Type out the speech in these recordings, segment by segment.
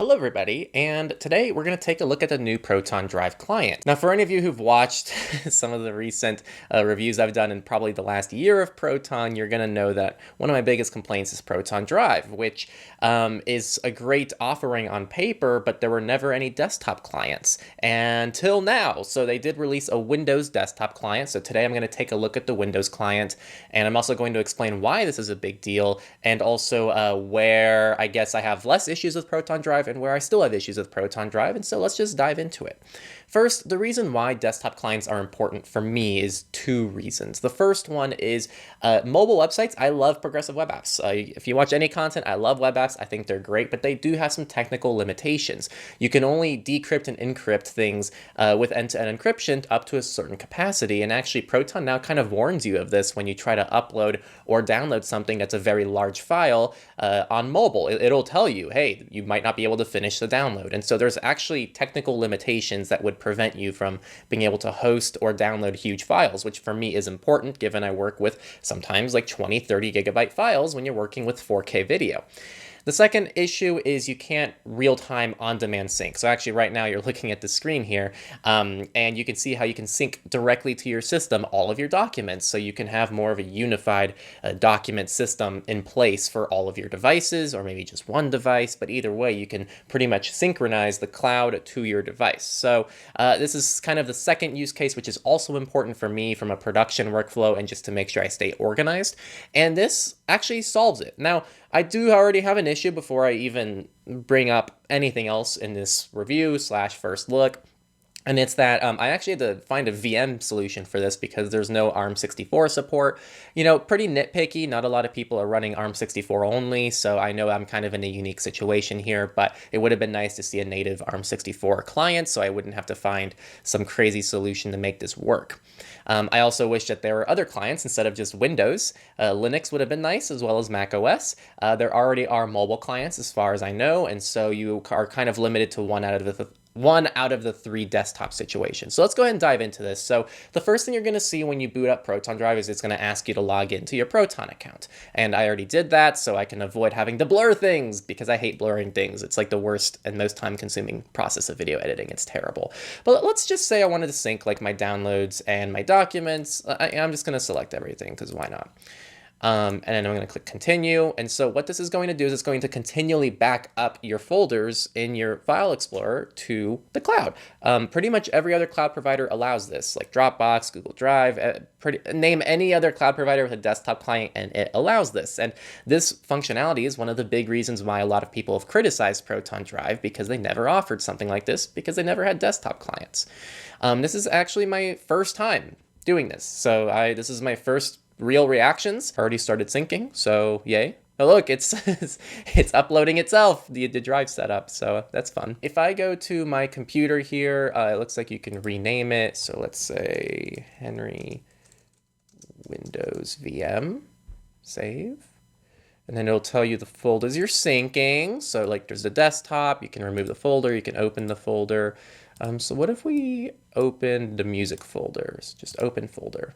Hello everybody, and today we're going to take a look at the new Proton Drive client. Now for any of you who've watched some of the recent reviews I've done in probably the last year of Proton, you're going to know that one of my biggest complaints is Proton Drive, which is a great offering on paper, but there were never any desktop clients until now. So they did release a Windows desktop client, so today I'm going to take a look at the Windows client, and I'm also going to explain why this is a big deal, and also where I guess I have less issues with Proton Drive and where I still have issues with Proton Drive, and so let's just dive into it. First, the reason why desktop clients are important for me is two reasons. The first one is mobile websites. I love progressive web apps. If you watch any content, I love web apps. I think they're great, but they do have some technical limitations. You can only decrypt and encrypt things with end-to-end encryption up to a certain capacity, and actually Proton now kind of warns you of this when you try to upload or download something that's a very large file on mobile. It'll tell you, hey, you might not be able to finish the download. And so there's actually technical limitations that would prevent you from being able to host or download huge files, which for me is important given I work with sometimes like 20, 30 gigabyte files when you're working with 4K video. The second issue is you can't real-time on-demand sync. So actually right now you're looking at the screen here and you can see how you can sync directly to your system all of your documents. So you can have more of a unified document system in place for all of your devices, or maybe just one device, but either way you can pretty much synchronize the cloud to your device. So this is kind of the second use case, which is also important for me from a production workflow and just to make sure I stay organized. And this actually solves it. Now, I do already have an issue before I even bring up anything else in this review / first look. And it's that I actually had to find a VM solution for this because there's no ARM64 support. You know, pretty nitpicky. Not a lot of people are running ARM64 only, so I know I'm kind of in a unique situation here, but it would have been nice to see a native ARM64 client so I wouldn't have to find some crazy solution to make this work. I also wish that there were other clients instead of just Windows. Linux would have been nice, as well as Mac OS. There already are mobile clients as far as I know, and so you are kind of limited to one out of the three desktop situations. So let's go ahead and dive into this. So the first thing you're going to see when you boot up Proton Drive is it's going to ask you to log into your Proton account. And I already did that, so I can avoid having to blur things because I hate blurring things. It's like the worst and most time-consuming process of video editing. It's terrible. But let's just say I wanted to sync like my downloads and my documents. I'm just going to select everything because why not? And then I'm going to click continue. And so what this is going to do is it's going to continually back up your folders in your file explorer to the cloud. Pretty much every other cloud provider allows this, like Dropbox, Google Drive, name any other cloud provider with a desktop client and it allows this. And this functionality is one of the big reasons why a lot of people have criticized Proton Drive because they never offered something like this because they never had desktop clients. This is actually my first time doing this. So this is my first real reactions. Already started syncing, so yay. Oh look, it's it's uploading itself, the drive setup, so that's fun. If I go to my computer here, it looks like you can rename it. So let's say Henry Windows VM, save. And then it'll tell you the folders you're syncing. So like there's the desktop, you can remove the folder, you can open the folder. So what if we open the music folders, just open folder.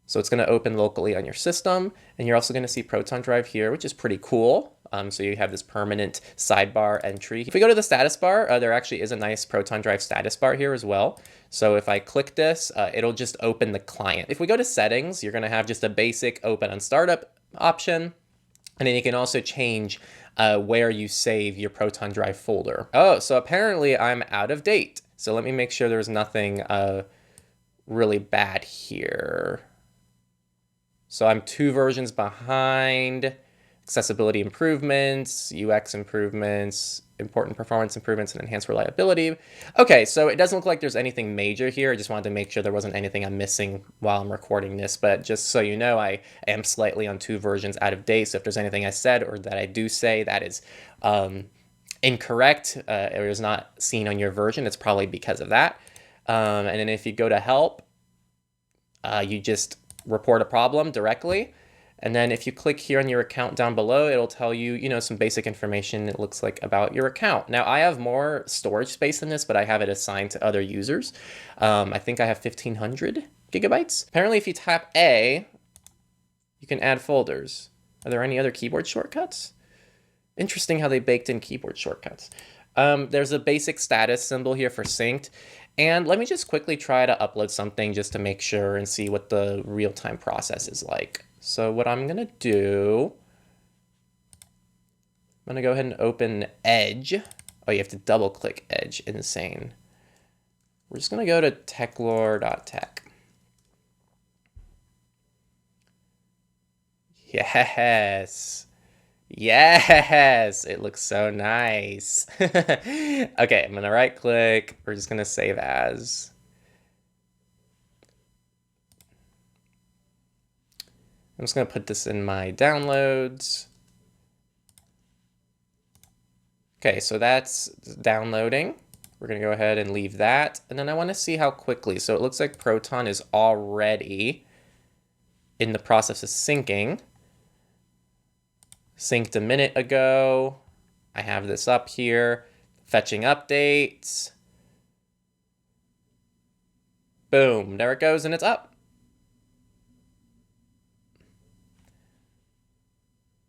So it's going to open locally on your system, and you're also going to see Proton Drive here, which is pretty cool. So you have this permanent sidebar entry. If we go to the status bar, there actually is a nice Proton Drive status bar here as well. So if I click this, it'll just open the client. If we go to settings, you're going to have just a basic open on startup option. And then you can also change where you save your Proton Drive folder. Oh, so apparently I'm out of date. So let me make sure there's nothing really bad here. So I'm 2 versions behind, accessibility improvements, UX improvements, important performance improvements, and enhanced reliability. Okay, so it doesn't look like there's anything major here. I just wanted to make sure there wasn't anything I'm missing while I'm recording this. But just so you know, I am slightly on 2 versions out of date. So if there's anything I said or that I do say that is incorrect or is not seen on your version, it's probably because of that. And then if you go to help, you just report a problem directly. And then if you click here on your account down below, it'll tell you, you know, some basic information it looks like about your account. Now I have more storage space in this, but I have it assigned to other users. I think I have 1500 gigabytes. Apparently if you tap A, you can add folders. Are there any other keyboard shortcuts? Interesting how they baked in keyboard shortcuts. There's a basic status symbol here for synced. And let me just quickly try to upload something just to make sure and see what the real-time process is like. So what I'm going to do, I'm going to go ahead and open Edge. Oh, you have to double-click Edge. Insane. We're just going to go to techlore.tech. Yes. Yes, it looks so nice. Okay, I'm gonna right click. We're just gonna save as. I'm just gonna put this in my downloads. Okay, so that's downloading. We're gonna go ahead and leave that. And then I wanna see how quickly. So it looks like Proton is already in the process of syncing. Synced a minute ago. I have this up here. Fetching updates. Boom, there it goes and it's up.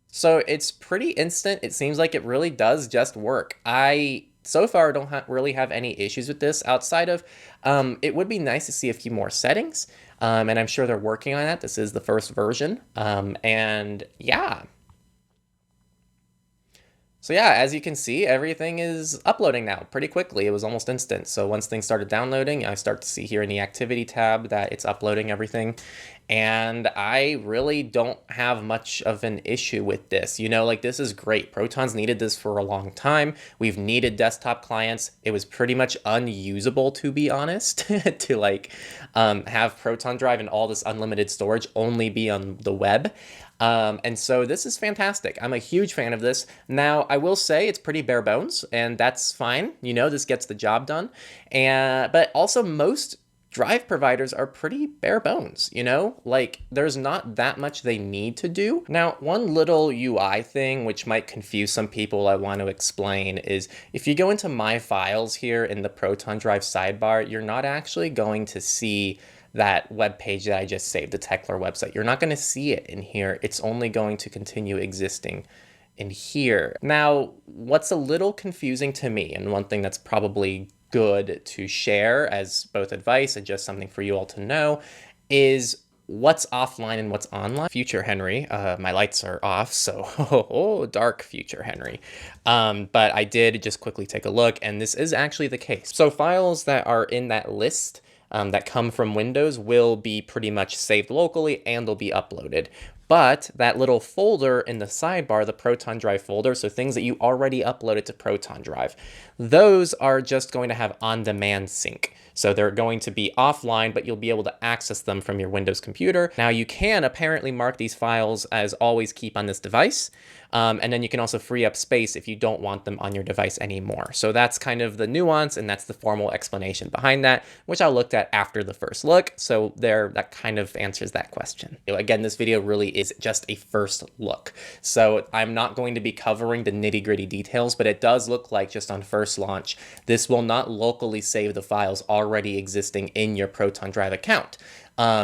So it's pretty instant. It seems like it really does just work. I so far don't really have any issues with this outside of it would be nice to see a few more settings. And I'm sure they're working on that. This is the first version. And yeah. So yeah, as you can see, everything is uploading now pretty quickly. It was almost instant. So once things started downloading, I start to see here in the activity tab that it's uploading everything. And I really don't have much of an issue with this. You know, like this is great. Proton's needed this for a long time. We've needed desktop clients. It was pretty much unusable, to be honest, to like have Proton Drive and all this unlimited storage only be on the web. And so this is fantastic. I'm a huge fan of this. Now, I will say it's pretty bare bones, and that's fine. You know, this gets the job done. But also most drive providers are pretty bare bones, you know? Like, there's not that much they need to do. Now, one little UI thing which might confuse some people I want to explain is if you go into My Files here in the Proton Drive sidebar, you're not actually going to see that web page that I just saved, the Techlore website. You're not going to see it in here. It's only going to continue existing in here. Now, what's a little confusing to me, and one thing that's probably good to share as both advice and just something for you all to know, is what's offline and what's online. Future Henry, my lights are off, so dark future Henry. But I did just quickly take a look, and this is actually the case. So files that are in that list that come from Windows will be pretty much saved locally and they'll be uploaded. But that little folder in the sidebar, the Proton Drive folder, so things that you already uploaded to Proton Drive, those are just going to have on-demand sync. So they're going to be offline, but you'll be able to access them from your Windows computer. Now you can apparently mark these files as always keep on this device. And then you can also free up space if you don't want them on your device anymore. So that's kind of the nuance, and that's the formal explanation behind that, which I looked at after the first look. So that kind of answers that question. Again, this video really is just a first look. So I'm not going to be covering the nitty-gritty details, but it does look like just on first launch, this will not locally save the files already existing in your Proton Drive account.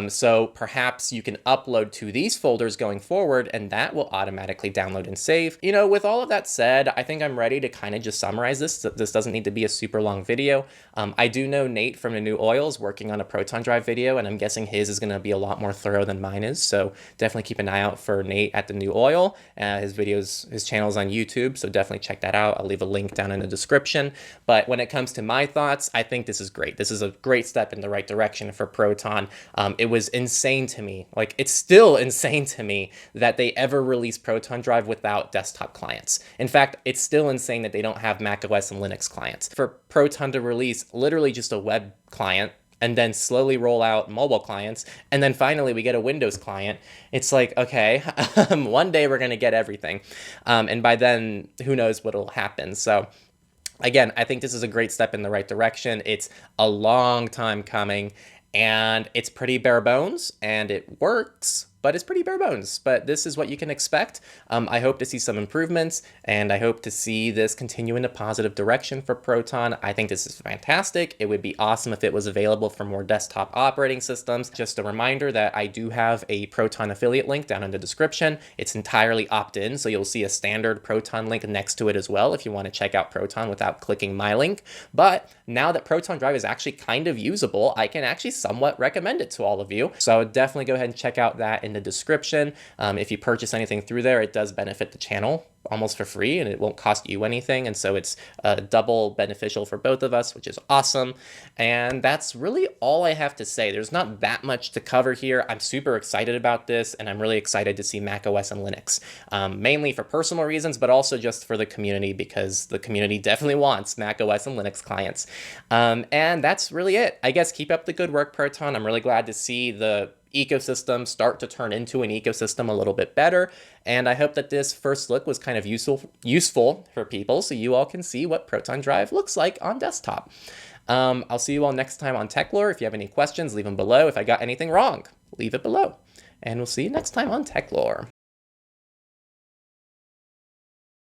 So perhaps you can upload to these folders going forward, and that will automatically download and save. You know, with all of that said, I think I'm ready to kind of just summarize this. This doesn't need to be a super long video. I do know Nate from the New Oil is working on a Proton Drive video, and I'm guessing his is going to be a lot more thorough than mine is. So definitely keep an eye out for Nate at the New Oil. His channel's on YouTube, so definitely check that out. I'll leave a link down in the description. But when it comes to my thoughts, I think this is great. This is a great step in the right direction for Proton. It was insane to me, like it's still insane to me that they ever released Proton Drive without desktop clients. In fact, it's still insane that they don't have macOS and Linux clients. For Proton to release literally just a web client and then slowly roll out mobile clients, and then finally we get a Windows client, it's like, okay, one day we're gonna get everything. And by then, who knows what'll happen. So again, I think this is a great step in the right direction. It's a long time coming, and it's pretty bare bones, and it works, but it's pretty bare bones. But this is what you can expect. I hope to see some improvements, and I hope to see this continue in a positive direction for Proton. I think this is fantastic. It would be awesome if it was available for more desktop operating systems. Just a reminder that I do have a Proton affiliate link down in the description. It's entirely opt-in, so you'll see a standard Proton link next to it as well if you want to check out Proton without clicking my link. But now that Proton Drive is actually kind of usable, I can actually somewhat recommend it to all of you. So I would definitely go ahead and check out that in the description. If you purchase anything through there, it does benefit the channel almost for free, and it won't cost you anything, and so it's double beneficial for both of us, which is awesome. And that's really all I have to say. There's not that much to cover here. I'm super excited about this, and I'm really excited to see macOS and Linux, mainly for personal reasons, but also just for the community, because the community definitely wants macOS and Linux clients. And that's really it. I guess keep up the good work, Proton. I'm really glad to see the ecosystem start to turn into an ecosystem a little bit better, and I hope that this first look was kind of useful for people, so you all can see what Proton Drive looks like on desktop. I'll see you all next time on Techlore. If you have any questions, leave them below. If I got anything wrong, leave it below, and we'll see you next time on Techlore.